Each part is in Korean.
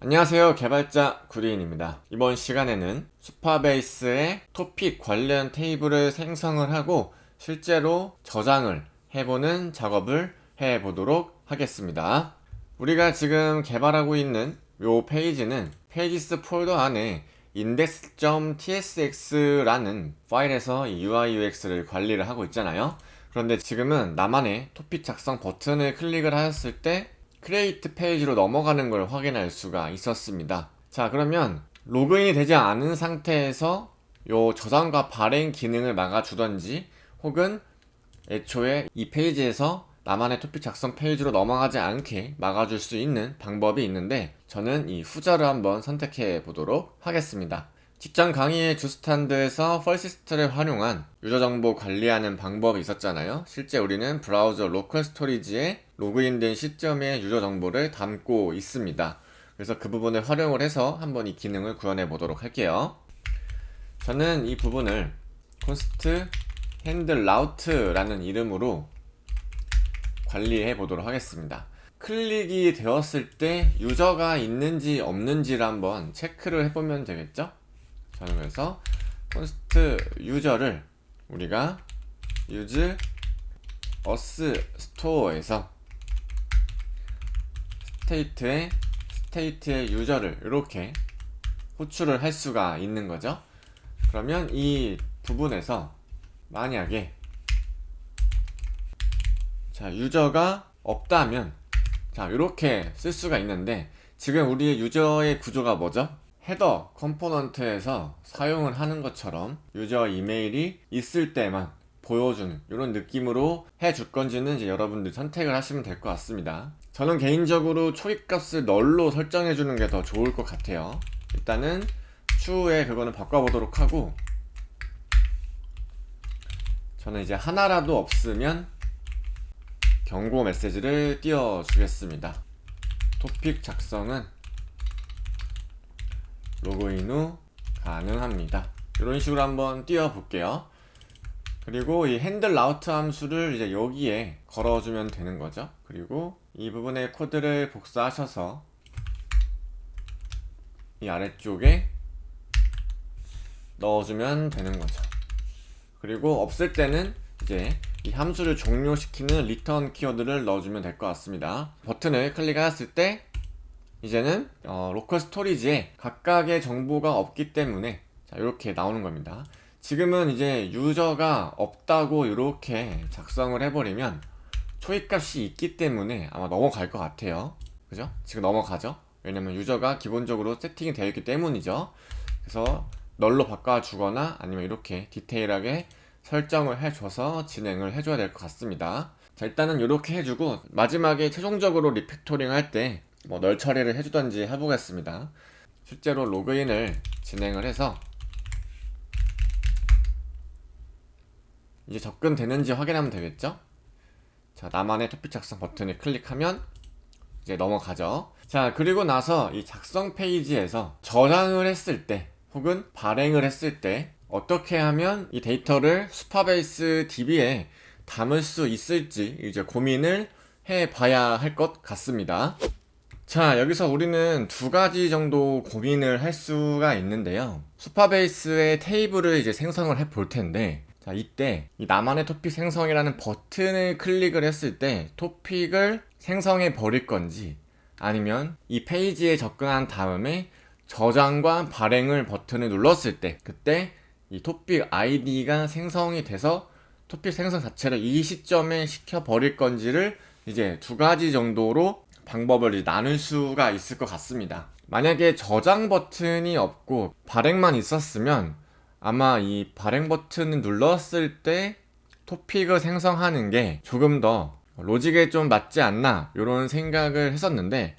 안녕하세요, 개발자 구리인입니다. 이번 시간에는 수파베이스의 토픽 관련 테이블을 생성을 하고 실제로 저장을 해보는 작업을 해보도록 하겠습니다. 우리가 지금 개발하고 있는 이 페이지는 페이지스 폴더 안에 index.tsx라는 파일에서 이 UI UX를 관리를 하고 있잖아요. 그런데 지금은 나만의 토픽 작성 버튼을 클릭을 하였을 때 크리에이트 페이지로 넘어가는 걸 확인할 수가 있었습니다. 자, 그러면 로그인이 되지 않은 상태에서 요 저장과 발행 기능을 막아주던지 혹은 애초에 이 페이지에서 나만의 토픽 작성 페이지로 넘어가지 않게 막아줄 수 있는 방법이 있는데 저는 이 후자를 한번 선택해 보도록 하겠습니다. 직전 강의의 주스탄드에서 펄시스트를 활용한 유저 정보 관리하는 방법이 있었잖아요. 실제 우리는 브라우저 로컬 스토리지에 로그인된 시점의 유저 정보를 담고 있습니다. 그래서 그 부분을 활용을 해서 한번 이 기능을 구현해 보도록 할게요. 저는 이 부분을 const handle route라는 이름으로 관리해 보도록 하겠습니다. 클릭이 되었을 때 유저가 있는지 없는지를 한번 체크를 해보면 되겠죠? 저는 그래서 const user를 우리가 use us store에서 state의 user를 이렇게 호출을 할 수가 있는 거죠. 그러면 이 부분에서 만약에 자, 유저가 없다면 자, 이렇게 쓸 수가 있는데 지금 우리의 유저의 구조가 뭐죠? 헤더 컴포넌트에서 사용을 하는 것처럼 유저 이메일이 있을 때만 보여주는 이런 느낌으로 해줄 건지는 이제 여러분들 선택을 하시면 될 것 같습니다. 저는 개인적으로 초기값을 널로 설정해 주는 게 더 좋을 것 같아요. 일단은 추후에 그거는 바꿔보도록 하고 저는 이제 하나라도 없으면 경고 메시지를 띄워주겠습니다. 토픽 작성은 로그인 후 가능합니다. 이런 식으로 한번 띄워볼게요. 그리고 이 핸들 라우트 함수를 이제 여기에 걸어주면 되는 거죠. 그리고 이 부분의 코드를 복사하셔서 이 아래쪽에 넣어주면 되는 거죠. 그리고 없을 때는 이제 이 함수를 종료시키는 리턴 키워드를 넣어주면 될 것 같습니다. 버튼을 클릭했을 때 이제는 로컬 스토리지에 각각의 정보가 없기 때문에 자, 이렇게 나오는 겁니다. 지금은 이제 유저가 없다고 이렇게 작성을 해버리면 초입값이 있기 때문에 아마 넘어갈 것 같아요. 그죠? 지금 넘어가죠? 왜냐면 유저가 기본적으로 세팅이 되어 있기 때문이죠. 그래서 널로 바꿔주거나 아니면 이렇게 디테일하게 설정을 해줘서 진행을 해줘야 될 것 같습니다. 자, 일단은 이렇게 해주고 마지막에 최종적으로 리팩토링 할 때 뭐 널 처리를 해주던지 해보겠습니다. 실제로 로그인을 진행을 해서 이제 접근되는지 확인하면 되겠죠? 자, 나만의 토픽 작성 버튼을 클릭하면 이제 넘어가죠. 자, 그리고 나서 이 작성 페이지에서 저장을 했을 때 혹은 발행을 했을 때 어떻게 하면 이 데이터를 수파베이스 DB에 담을 수 있을지 이제 고민을 해봐야 할 것 같습니다. 자, 여기서 우리는 두 가지 정도 고민을 할 수가 있는데요. 수파베이스의 테이블을 이제 생성을 해 볼 텐데 자, 이때 이 나만의 토픽 생성이라는 버튼을 클릭을 했을 때 토픽을 생성해 버릴 건지 아니면 이 페이지에 접근한 다음에 저장과 발행을 버튼을 눌렀을 때 그때 이 토픽 아이디가 생성이 돼서 토픽 생성 자체를 이 시점에 시켜 버릴 건지를 이제 두 가지 정도로 방법을 이제 나눌 수가 있을 것 같습니다. 만약에 저장 버튼이 없고 발행만 있었으면 아마 이 발행 버튼을 눌렀을 때 토픽을 생성하는 게 조금 더 로직에 좀 맞지 않나 이런 생각을 했었는데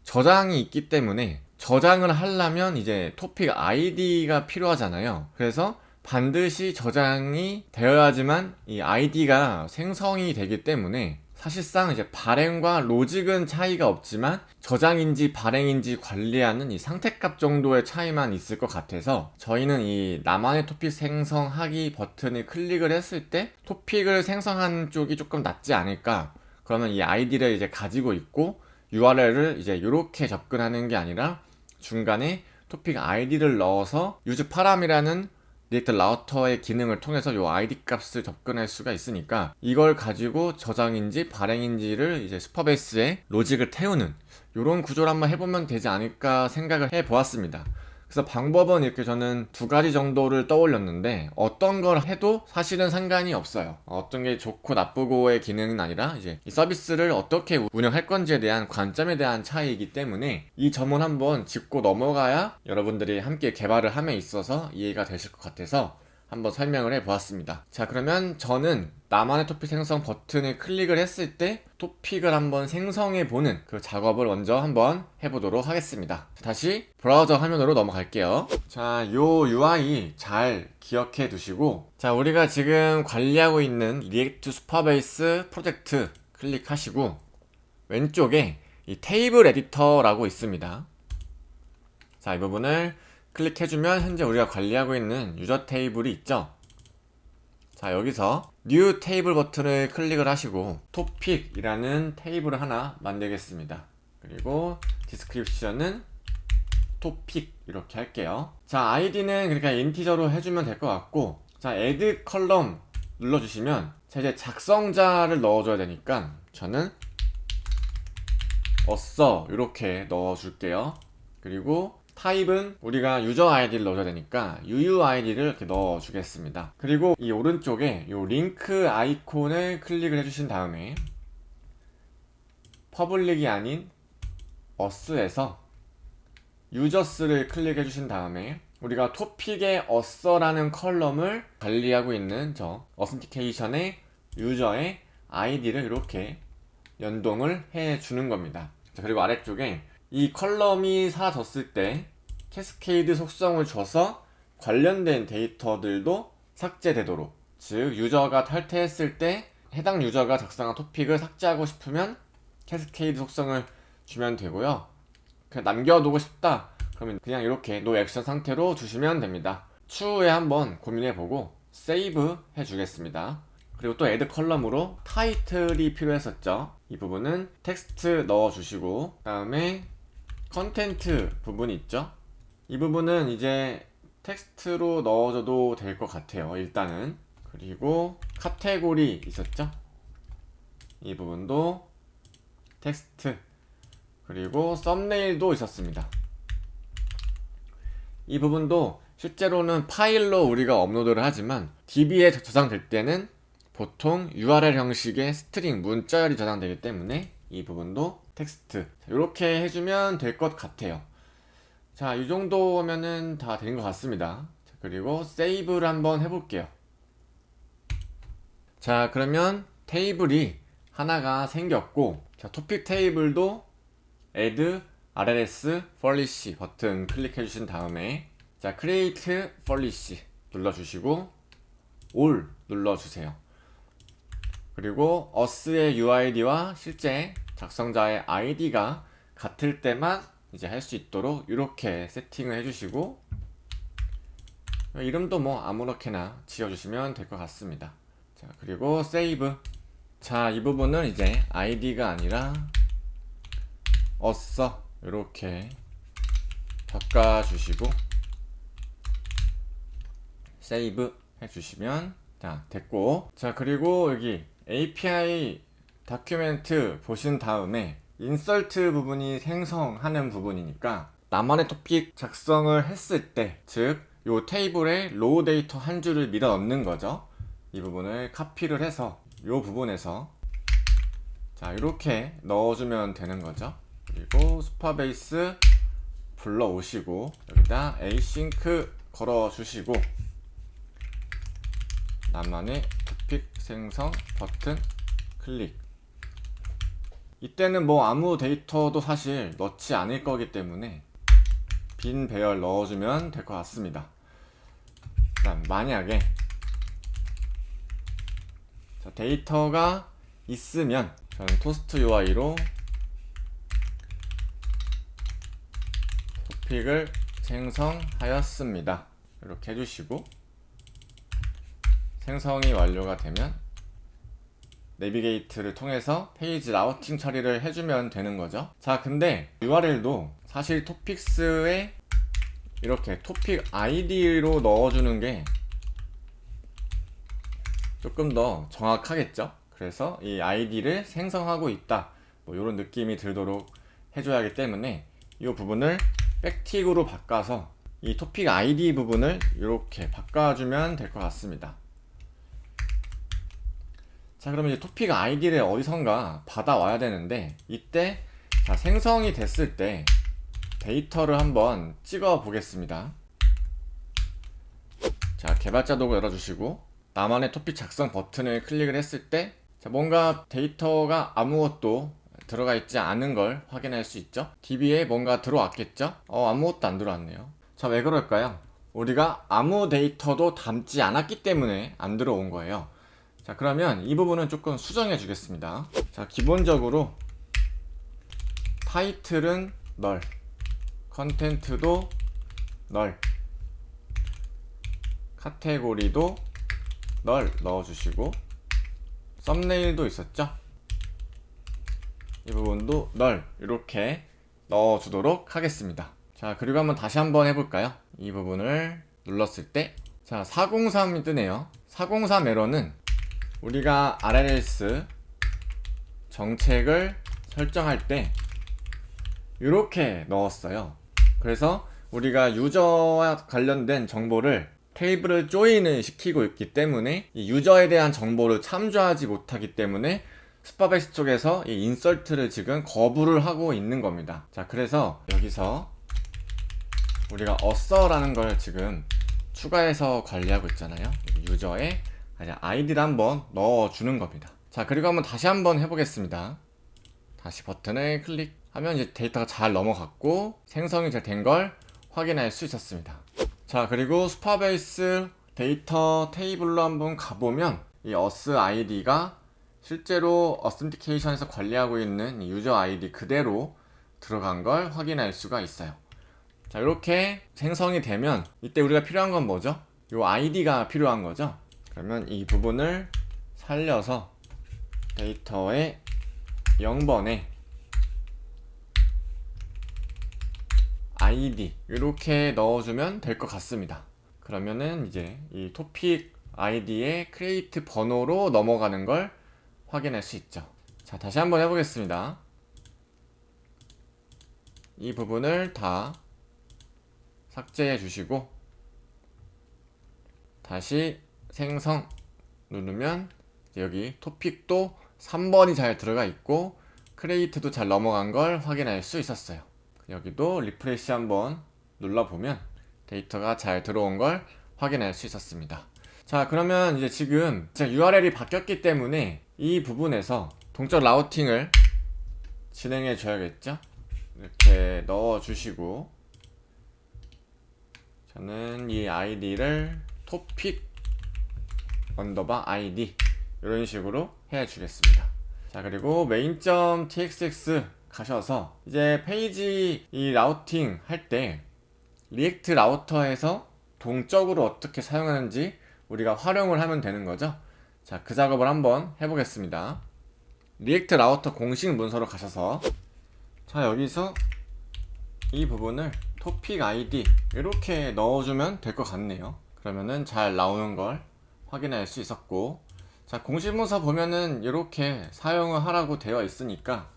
저장이 있기 때문에 저장을 하려면 이제 토픽 아이디가 필요하잖아요. 그래서 반드시 저장이 되어야지만 이 아이디가 생성이 되기 때문에 사실상 이제 발행과 로직은 차이가 없지만 저장인지 발행인지 관리하는 이 상태값 정도의 차이만 있을 것 같아서 저희는 이 나만의 토픽 생성하기 버튼을 클릭을 했을 때 토픽을 생성하는 쪽이 조금 낫지 않을까. 그러면 이 아이디를 이제 가지고 있고 URL을 이제 이렇게 접근하는 게 아니라 중간에 토픽 아이디를 넣어서 use param이라는 리액트 라우터의 기능을 통해서 이 아이디 값을 접근할 수가 있으니까 이걸 가지고 저장인지 발행인지를 이제 슈퍼베이스에 로직을 태우는 이런 구조를 한번 해보면 되지 않을까 생각을 해보았습니다. 그래서 방법은 이렇게 저는 두 가지 정도를 떠올렸는데 어떤 걸 해도 사실은 상관이 없어요. 어떤 게 좋고 나쁘고의 기능은 아니라 이제 이 서비스를 어떻게 운영할 건지에 대한 관점에 대한 차이이기 때문에 이 점을 한번 짚고 넘어가야 여러분들이 함께 개발을 함에 있어서 이해가 되실 것 같아서 한번 설명을 해보았습니다. 자, 그러면 저는 나만의 토픽 생성 버튼을 클릭을 했을 때 토픽을 한번 생성해보는 그 작업을 먼저 한번 해보도록 하겠습니다. 다시 브라우저 화면으로 넘어갈게요. 자, 요 UI 잘 기억해 두시고, 자, 우리가 지금 관리하고 있는 리액트 슈퍼베이스 프로젝트 클릭하시고 왼쪽에 이 테이블 에디터라고 있습니다. 자, 이 부분을 클릭해주면 현재 우리가 관리하고 있는 유저 테이블이 있죠. 자, 여기서 뉴 테이블 버튼을 클릭을 하시고 토픽이라는 테이블을 하나 만들겠습니다. 그리고 디스크립션은 토픽 이렇게 할게요. 자, 아이디는 그러니까 인티저로 해주면 될 것 같고, 자, add 컬럼 눌러주시면 자, 이제 작성자를 넣어줘야 되니까 저는 어써 이렇게 넣어줄게요. 그리고 타입은 우리가 유저 아이디를 넣어줘야 되니까 UUID를 이렇게 넣어주겠습니다. 그리고 이 오른쪽에 이 링크 아이콘을 클릭을 해주신 다음에 퍼블릭이 아닌 어스에서 유저스를 클릭해 주신 다음에 우리가 토픽의 어서라는 컬럼을 관리하고 있는 저 어센티케이션의 유저의 아이디를 이렇게 연동을 해 주는 겁니다. 자, 그리고 아래쪽에 이 컬럼이 사라졌을 때 캐스케이드 속성을 줘서 관련된 데이터들도 삭제되도록, 즉 유저가 탈퇴했을 때 해당 유저가 작성한 토픽을 삭제하고 싶으면 캐스케이드 속성을 주면 되고요. 그냥 남겨두고 싶다 그러면 그냥 이렇게 노 액션 상태로 주시면 됩니다. 추후에 한번 고민해보고 세이브 해주겠습니다. 그리고 또 애드 컬럼으로 타이틀이 필요했었죠. 이 부분은 텍스트 넣어주시고, 그 다음에 컨텐트 부분이 있죠. 이 부분은 이제 텍스트로 넣어줘도 될 것 같아요, 일단은. 그리고 카테고리 있었죠. 이 부분도 텍스트, 그리고 썸네일도 있었습니다. 이 부분도 실제로는 파일로 우리가 업로드를 하지만 DB에 저장될 때는 보통 URL 형식의 스트링 문자열이 저장되기 때문에 이 부분도 텍스트 이렇게 해주면 될 것 같아요. 자, 이 정도면은 다 된 것 같습니다. 자, 그리고 세이브를 한번 해볼게요. 자, 그러면 테이블이 하나가 생겼고, 자, 토픽 테이블도 add RLS publish 버튼 클릭해 주신 다음에 자, create publish 눌러주시고 all 눌러주세요. 그리고 us의 UID와 실제 작성자의 ID가 같을 때만 이제 할 수 있도록 이렇게 세팅을 해주시고, 이름도 뭐 아무렇게나 지어주시면 될 것 같습니다. 자, 그리고 세이브. 자, 이 부분은 이제 ID가 아니라 어써 이렇게 바꿔주시고 세이브 해주시면 자, 됐고, 자, 그리고 여기 API 다큐멘트 보신 다음에 인설트 부분이 생성하는 부분이니까 나만의 토픽 작성을 했을 때, 즉 요 테이블에 로우 데이터 한 줄을 밀어 넣는 거죠. 이 부분을 카피를 해서 요 부분에서 자, 이렇게 넣어주면 되는 거죠. 그리고 슈퍼베이스 불러오시고 여기다 async 걸어주시고 나만의 토픽 생성 버튼 클릭. 이때는 뭐 아무 데이터도 사실 넣지 않을 거기 때문에 빈 배열 넣어주면 될 것 같습니다. 일단 만약에 자, 데이터가 있으면 저는 토스트 UI로 토픽을 생성하였습니다. 이렇게 해주시고, 생성이 완료가 되면 내비게이트를 통해서 페이지 라우팅 처리를 해주면 되는 거죠. 자, 근데 URL도 사실 토픽스에 이렇게 토픽 아이디로 넣어주는 게 조금 더 정확하겠죠. 그래서 이 아이디를 생성하고 있다, 뭐 이런 느낌이 들도록 해줘야 하기 때문에 이 부분을 백틱으로 바꿔서 이 토픽 아이디 부분을 이렇게 바꿔주면 될 것 같습니다. 자, 그러면 이제 토픽 아이디를 어디선가 받아와야 되는데, 이때 자, 생성이 됐을 때 데이터를 한번 찍어 보겠습니다. 자, 개발자 도구 열어주시고 나만의 토픽 작성 버튼을 클릭을 했을 때, 자, 뭔가 데이터가 아무것도 들어가 있지 않은 걸 확인할 수 있죠. DB에 뭔가 들어왔겠죠. 아무것도 안 들어왔네요. 자, 왜 그럴까요? 우리가 아무 데이터도 담지 않았기 때문에 안 들어온 거예요. 자, 그러면 이 부분은 조금 수정해 주겠습니다. 자, 기본적으로 타이틀은 널, 컨텐트도 널, 카테고리도 널 넣어주시고, 썸네일도 있었죠? 이 부분도 널 이렇게 넣어주도록 하겠습니다. 자, 그리고 다시 한번 해볼까요? 이 부분을 눌렀을 때, 자, 403이 뜨네요. 403 에러는 우리가 RLS 정책을 설정할 때 이렇게 넣었어요. 그래서 우리가 유저와 관련된 정보를 테이블을 조인을 시키고 있기 때문에 이 유저에 대한 정보를 참조하지 못하기 때문에 스파베이스 쪽에서 이 인설트를 지금 거부를 하고 있는 겁니다. 자, 그래서 여기서 우리가 어서라는 걸 지금 추가해서 관리하고 있잖아요. 유저의 아이디를 한번 넣어주는 겁니다. 자, 그리고 다시 한번 해보겠습니다. 다시 버튼을 클릭하면 이제 데이터가 잘 넘어갔고 생성이 잘 된 걸 확인할 수 있었습니다. 자, 그리고 스파베이스 데이터 테이블로 한번 가보면 이 어스 아이디가 실제로 어센티케이션에서 관리하고 있는 유저 아이디 그대로 들어간 걸 확인할 수가 있어요. 자, 이렇게 생성이 되면 이때 우리가 필요한 건 뭐죠? 이 아이디가 필요한 거죠. 그러면 이 부분을 살려서 데이터의 0번에 아이디 이렇게 넣어주면 될 것 같습니다. 그러면은 이제 이 토픽 아이디의 크리에이트 번호로 넘어가는 걸 확인할 수 있죠. 자, 다시 한번 해보겠습니다. 이 부분을 다 삭제해 주시고 다시 생성 누르면 여기 토픽도 3번이 잘 들어가 있고 크리에이트도 잘 넘어간 걸 확인할 수 있었어요. 여기도 리프레시 한번 눌러보면 데이터가 잘 들어온 걸 확인할 수 있었습니다. 자, 그러면 이제 지금 제가 URL이 바뀌었기 때문에 이 부분에서 동적 라우팅을 진행해 줘야겠죠. 이렇게 넣어 주시고 저는 이 아이디를 토픽 언더바 아이디 이런 식으로 해 주겠습니다. 자, 그리고 main.txx 가셔서 이제 페이지 이 라우팅 할 때 리액트 라우터에서 동적으로 어떻게 사용하는지 우리가 활용을 하면 되는 거죠. 자, 그 작업을 한번 해보겠습니다. 리액트 라우터 공식 문서로 가셔서 자, 여기서 이 부분을 토픽 아이디 이렇게 넣어주면 될 것 같네요. 그러면은 잘 나오는 걸 확인할 수 있었고, 자, 공식 문서 보면은 이렇게 사용을 하라고 되어 있으니까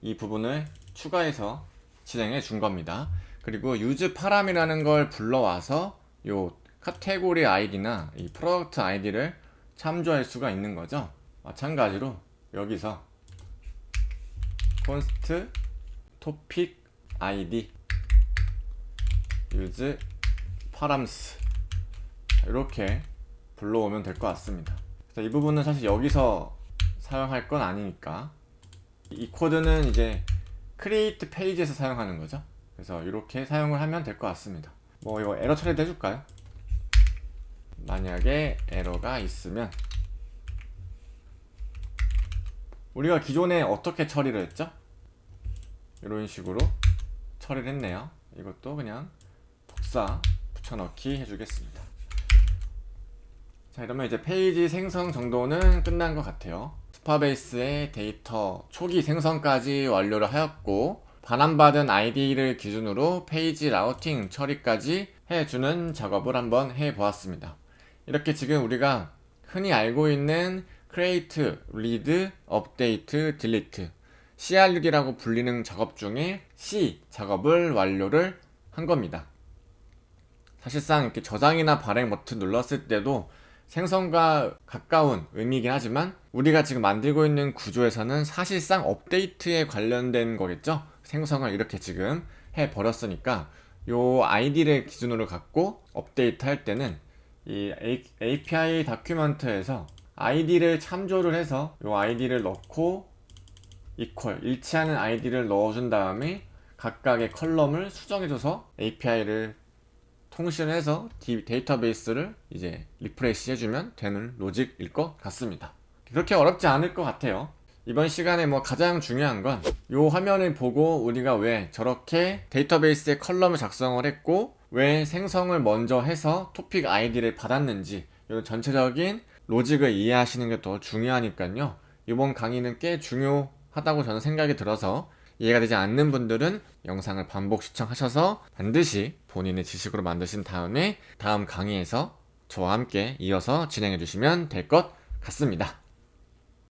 이 부분을 추가해서 진행해 준 겁니다. 그리고 use 파람이라는 걸 불러와서 요 카테고리 아이디나 이 프로덕트 아이디를 참조할 수가 있는 거죠. 마찬가지로 여기서 const topic id use params 이렇게 불러오면 될 것 같습니다. 이 부분은 사실 여기서 사용할 건 아니니까 이 코드는 이제 create 페이지에서 사용하는 거죠. 그래서 이렇게 사용을 하면 될 것 같습니다. 뭐 이거 에러 처리도 해줄까요? 만약에 에러가 있으면 우리가 기존에 어떻게 처리를 했죠? 이런 식으로 처리를 했네요. 이것도 그냥 복사 붙여넣기 해주겠습니다. 자, 이러면 이제 페이지 생성 정도는 끝난 것 같아요. 스파베이스의 데이터 초기 생성까지 완료를 하였고, 반환받은 아이디를 기준으로 페이지 라우팅 처리까지 해주는 작업을 한번 해보았습니다. 이렇게 지금 우리가 흔히 알고 있는 create, read, update, delete, CRUD라고 불리는 작업 중에 C 작업을 완료를 한 겁니다. 사실상 이렇게 저장이나 발행 버튼 눌렀을 때도 생성과 가까운 의미이긴 하지만 우리가 지금 만들고 있는 구조에서는 사실상 업데이트에 관련된 거겠죠? 생성을 이렇게 지금 해버렸으니까 요 아이디를 기준으로 갖고 업데이트 할 때는 이 API 다큐멘트에서 아이디를 참조를 해서 요 아이디를 넣고 이퀄 일치하는 아이디를 넣어준 다음에 각각의 컬럼을 수정해줘서 API를 통신해서 데이터베이스를 이제 리프레시 해주면 되는 로직일 것 같습니다. 그렇게 어렵지 않을 것 같아요. 이번 시간에 뭐 가장 중요한 건 이 화면을 보고 우리가 왜 저렇게 데이터베이스에 컬럼을 작성을 했고 왜 생성을 먼저 해서 토픽 아이디를 받았는지 이 전체적인 로직을 이해하시는 게 더 중요하니까요. 이번 강의는 꽤 중요하다고 저는 생각이 들어서 이해가 되지 않는 분들은 영상을 반복 시청하셔서 반드시 본인의 지식으로 만드신 다음에 다음 강의에서 저와 함께 이어서 진행해 주시면 될 것 같습니다.